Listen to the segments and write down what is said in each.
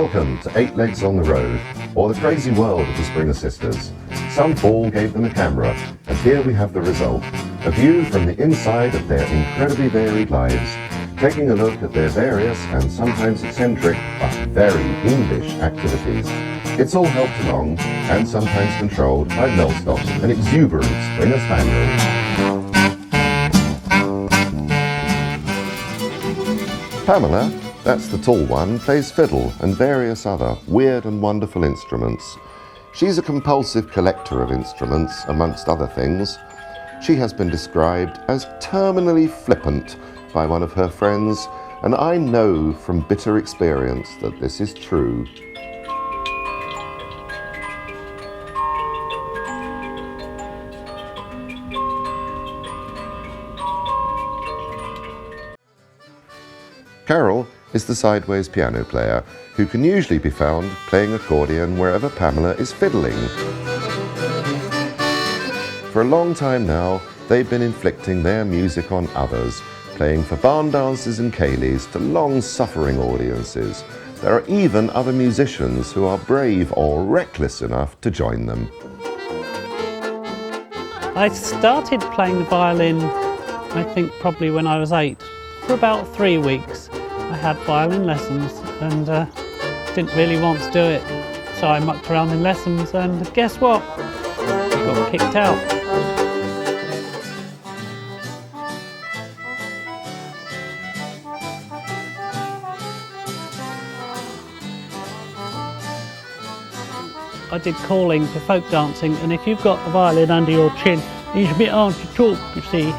Welcome to 8 Legs on the Road, or the crazy world of the Springer Sisters. Some fool gave them a camera, and here we have the result, a view from the inside of their incredibly varied lives, taking a look at their various and sometimes eccentric, but very English activities. It's all helped along, and sometimes controlled by Mellstock, an exuberant Springer Spaniel. Pamela, that's the tall one, plays fiddle and various other weird and wonderful instruments. She's a compulsive collector of instruments, amongst other things. She has been described as terminally flippant by one of her friends, and I know from bitter experience that this is true. Carol is the sideways piano player who can usually be found playing accordion wherever Pamela is fiddling. For a long time now, they've been inflicting their music on others, playing for barn dances and ceilidhs to long-suffering audiences. There are even other musicians who are brave or reckless enough to join them. I started playing the violin, I think probably when I was 8. For about 3 weeks I had violin lessons and didn't really want to do it. So I mucked around in lessons and guess what? I got kicked out. I did calling for folk dancing, and if you've got a violin under your chin, it's a bit hard to talk, you see.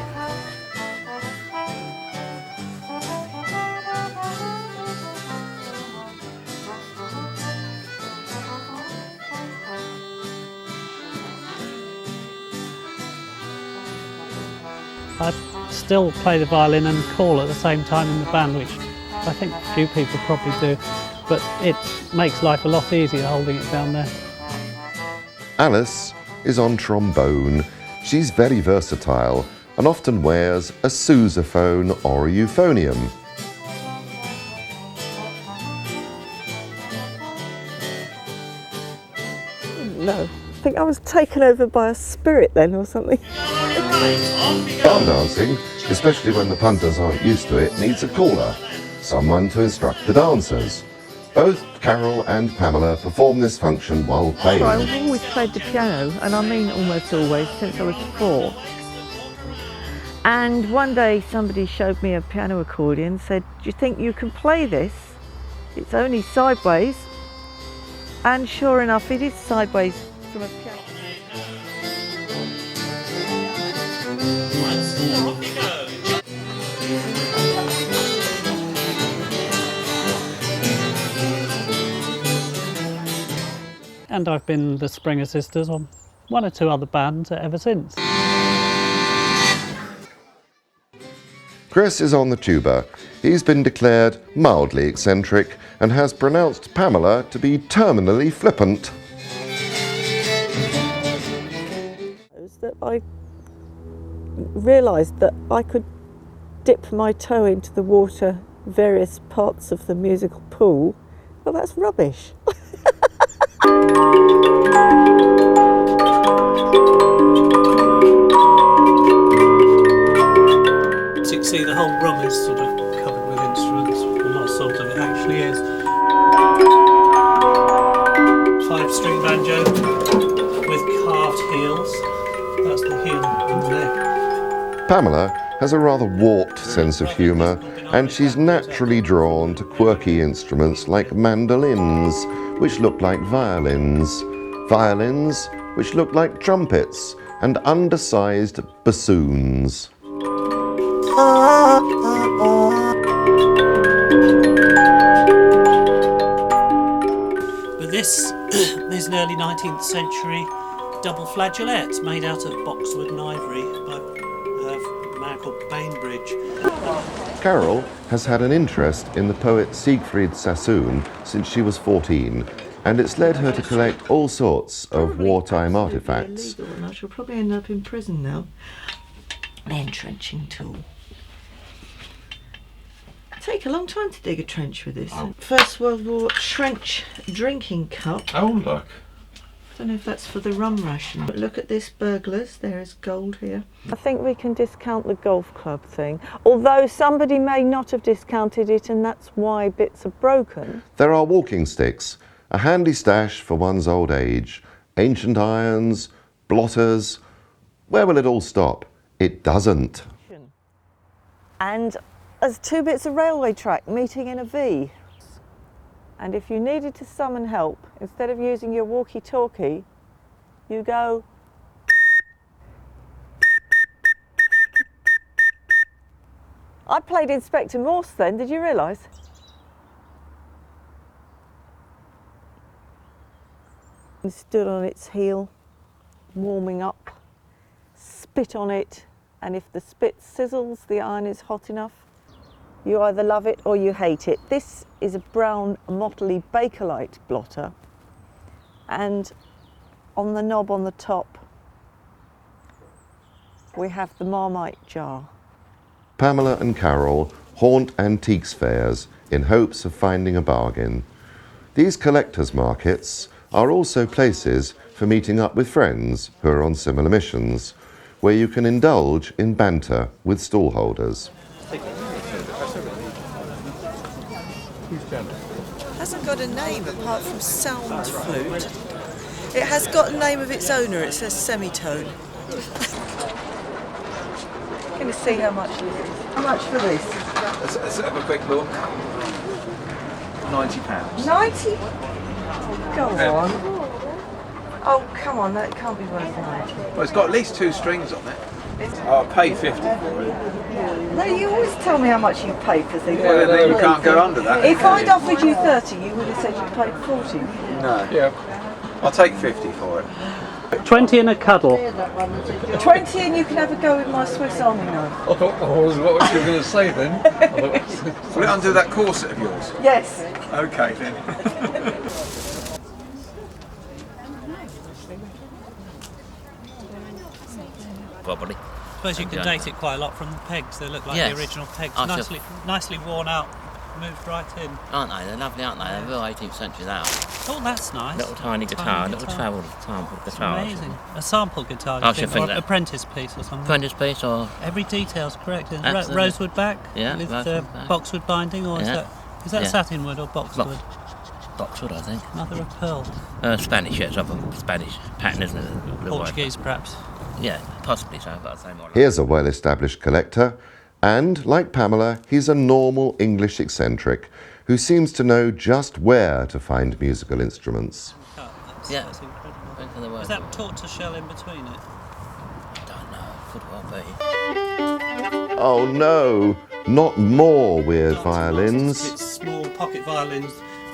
I still play the violin and call at the same time in the band, which I think a few people probably do, but it makes life a lot easier holding it down there. Alice is on trombone. She's very versatile and often wears a sousaphone or a euphonium. No, I think I was taken over by a spirit then or something. Barn dancing, especially when the punters aren't used to it, needs a caller, someone to instruct the dancers. Both Carol and Pamela perform this function while playing. I've always played the piano, and I mean almost always, since I was 4. And one day somebody showed me a piano accordion, said, "Do you think you can play this? It's only sideways." And sure enough, it is sideways from a piano. And I've been the Springer Sisters on 1 or 2 other bands ever since. Chris is on the tuba. He's been declared mildly eccentric and has pronounced Pamela to be terminally flippant. That I realised that I could dip my toe into the water, various parts of the musical pool. Well, that's rubbish. As you can see, the whole room is sort of covered with instruments. Well, not sort of, it actually is. 5-string banjo with carved heels. That's the heel in the neck. Pamela has a rather warped sense of humour, and she's naturally drawn to quirky instruments like mandolins, which look like violins, violins which look like trumpets, and undersized bassoons. But this is an early 19th century double flageolet made out of boxwood and ivory by a man called Bainbridge. Carol has had an interest in the poet Siegfried Sassoon since she was 14, and it's led her to collect all sorts of wartime artefacts. And I shall probably end up in prison now. An entrenching tool. take a long time to dig a trench with this. Oh. First World War trench drinking cup. Oh, look. I don't know if that's for the rum ration. But look at this, burglars. There is gold here. I think we can discount the golf club thing, although somebody may not have discounted it and that's why bits are broken. There are walking sticks, a handy stash for one's old age, ancient irons, blotters. Where will it all stop? It doesn't. And there's 2 bits of railway track meeting in a V. And if you needed to summon help, instead of using your walkie-talkie, you go... I played Inspector Morse then, did you realise? It stood on its heel, warming up, spit on it, and if the spit sizzles, the iron is hot enough. You either love it or you hate it. This is a brown motley Bakelite blotter, and on the knob on the top we have the Marmite jar. Pamela and Carol haunt antiques fairs in hopes of finding a bargain. These collectors' markets are also places for meeting up with friends who are on similar missions, where you can indulge in banter with stallholders. Hasn't got a name apart from sound flute. It has got a name of its owner. It says semitone. Going to see how much this is. How much for this? Let's have a quick look. £90. 90? Go on. Oh, come on, that can't be worth 90. Well, it's got at least 2 strings on it. I'll pay 50 for it. No, you always tell me how much you pay for things. Yeah, then you can't go under that. If I'd offered you 30, you would have said you paid 40. No. Yeah. I'll take 50 for it. 20 and a cuddle. 20 and you can have a go with my Swiss Army knife. I thought, what was you going to say then? Will it undo that corset of yours? Yes. Okay then. Probably. I suppose you can date it quite a lot from the pegs. They look like Yes. the original pegs. I Nicely worn out, moved right in. Aren't they? They're lovely, aren't they? They're real 18th century that. Oh, that's nice. Little tiny guitar, little travel sample guitar. Amazing. A sample guitar, I you should think, think or that. apprentice piece or something. Apprentice piece or Every detail's correct. Absolutely. Rosewood back Yeah, with rosewood back. boxwood binding, or Yeah. is that Yeah. satinwood or boxwood? boxwood, I think. Mother of pearl. Spanish, yeah, it's of a Spanish pattern, isn't it? Blue Portuguese, perhaps. white. Yeah, possibly so, but I'd say more like Here's a well-established collector, and like Pamela, he's a normal English eccentric who seems to know just where to find musical instruments. Yeah. That's incredible. Went for the word. Is that tortoise shell in between it? Don't know, could well be. Oh no, not more weird violins. It's small pocket violins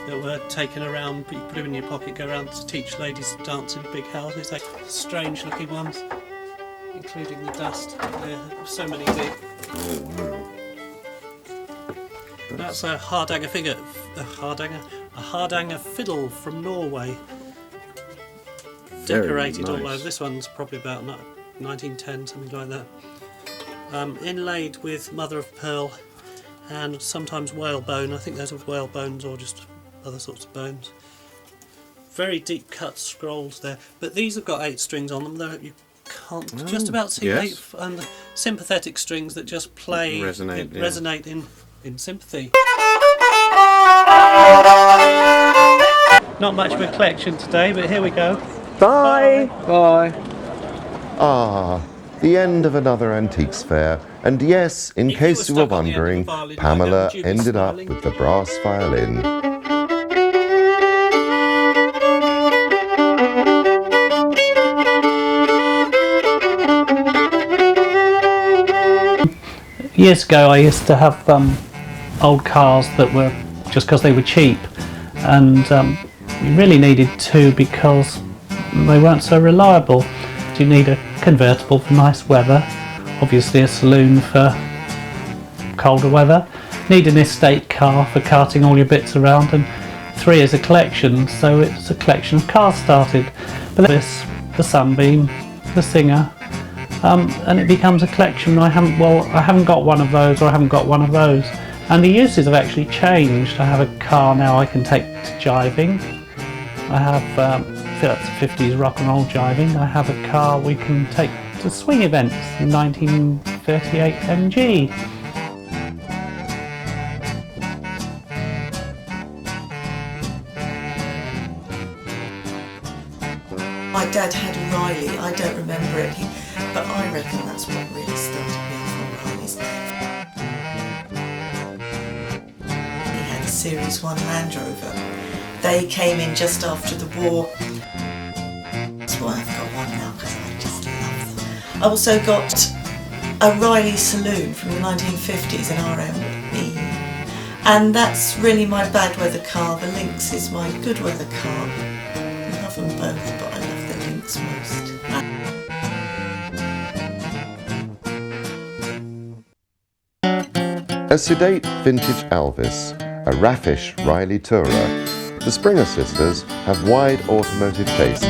that were taken around, you put them in your pocket, go around to teach ladies to dance in big houses. Like strange looking ones, including the dust. There are so many big. That's a Hardanger figure, a Hardanger fiddle from Norway. Decorated all over. This one's probably about 1910, something like that. Inlaid with mother of pearl and sometimes whalebone. I think those are whale bones or just other sorts of bones. Very deep cut scrolls there, but these have got 8 strings on them. You can't just about see 8 sympathetic strings that just play, resonate in sympathy. Not much of a collection today, but here we go. Bye. Bye. Ah, the end of another antiques fair. And yes, in If case you you were were stuck on the end of the wondering, violin like Pamela that, would you be ended up smiling? with the brass violin. Years ago I used to have old cars that were just because they were cheap, and you really needed 2 because they weren't so reliable. You need a convertible for nice weather, obviously a saloon for colder weather, need an estate car for carting all your bits around, and 3 is a collection, so it's a collection of cars started. But this, the Sunbeam, the Singer, and it becomes a collection. I haven't got one of those, or I haven't got one of those. And the uses have actually changed. I have a car now I can take to jiving. I have Phillips 50s rock and roll jiving. I have a car we can take to swing events, 1938 MG. My dad had a Riley, I don't remember it, but I reckon that's what really started me off on Rileys. He had a Series 1 Land Rover. They came in just after the war. That's why I've got one now, because I just love them. I also got a Riley Saloon from the 1950s, an RME. And that's really my bad weather car. The Lynx is my good weather car. I love them both, but I love the Lynx most. A sedate vintage Alvis, a raffish Riley Tourer, the Springer sisters have wide automotive tastes.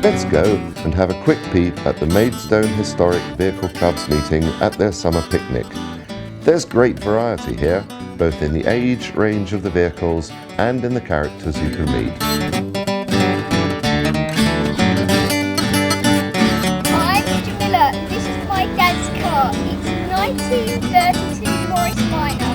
Let's go and have a quick peep at the Maidstone Historic Vehicle Club's meeting at their summer picnic. There's great variety here, both in the age range of the vehicles and in the characters you can meet. I'm Mr. Miller. This is my dad's car. It's a 1932 Morris Minor.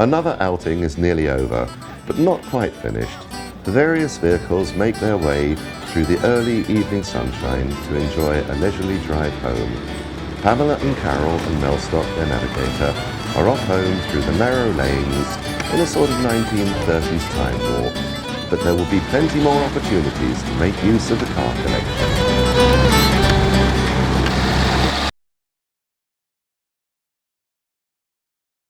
Another outing is nearly over, but not quite finished. The various vehicles make their way through the early evening sunshine to enjoy a leisurely drive home. Pamela and Carol and Mellstock, their navigator, are off home through the narrow lanes in a sort of 1930s time warp, but there will be plenty more opportunities to make use of the car collection.